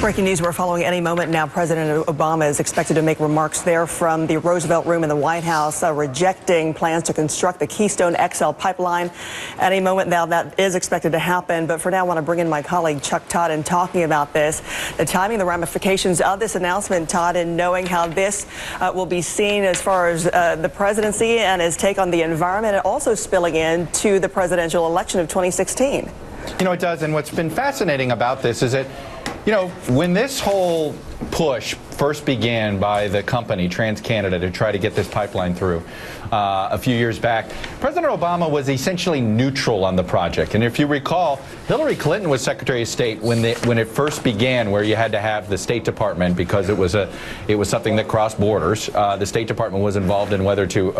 Breaking news, we're following any moment now. President Obama is expected to make remarks there from the Roosevelt Room in the White House, rejecting plans to construct the Keystone XL pipeline. Any moment now that is expected to happen. But for now, I want to bring in my colleague Chuck Todd in talking about this, the timing, the ramifications of this announcement, Todd, and knowing how this will be seen as far as the presidency and his take on the environment, and also spilling into the presidential election of 2016. You know, it does. And what's been fascinating about this is that, you know, when this whole push first began by the company, TransCanada, to try to get this pipeline through a few years back, President Obama was essentially neutral on the project. And if you recall, Hillary Clinton was Secretary of State when it first began, where you had to have the State Department, because it was something that crossed borders. The State Department was involved in whether to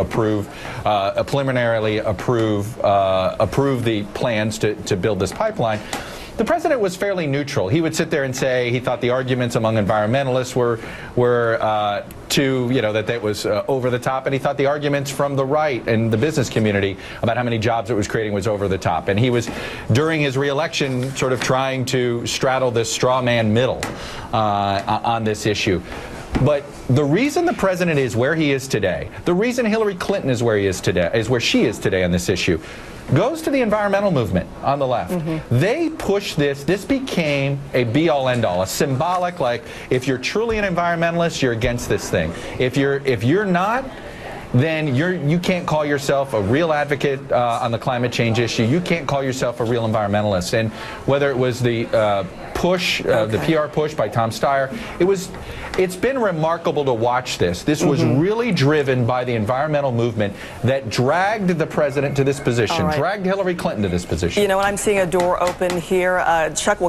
preliminarily approve the plans to build this pipeline. The president was fairly neutral. He would sit there and say he thought the arguments among environmentalists were that was over the top, and he thought the arguments from the right and the business community about how many jobs it was creating was over the top. And he was, during his reelection, sort of trying to straddle this straw man middle on this issue. But the reason the president is where he is today, the reason Hillary Clinton is where she is today on this issue, goes to the environmental movement on the left. They pushed this. This became a be-all, end-all, a symbolic, like, if you're truly an environmentalist, you're against this thing. If you're not, then you can't call yourself a real advocate on the climate change issue. You can't call yourself a real environmentalist. And whether it was the push, the PR push by Tom Steyer, it's been remarkable to watch this. This was really driven by the environmental movement that dragged the president to this position, dragged Hillary Clinton to this position. You know, and I'm seeing a door open here. Chuck will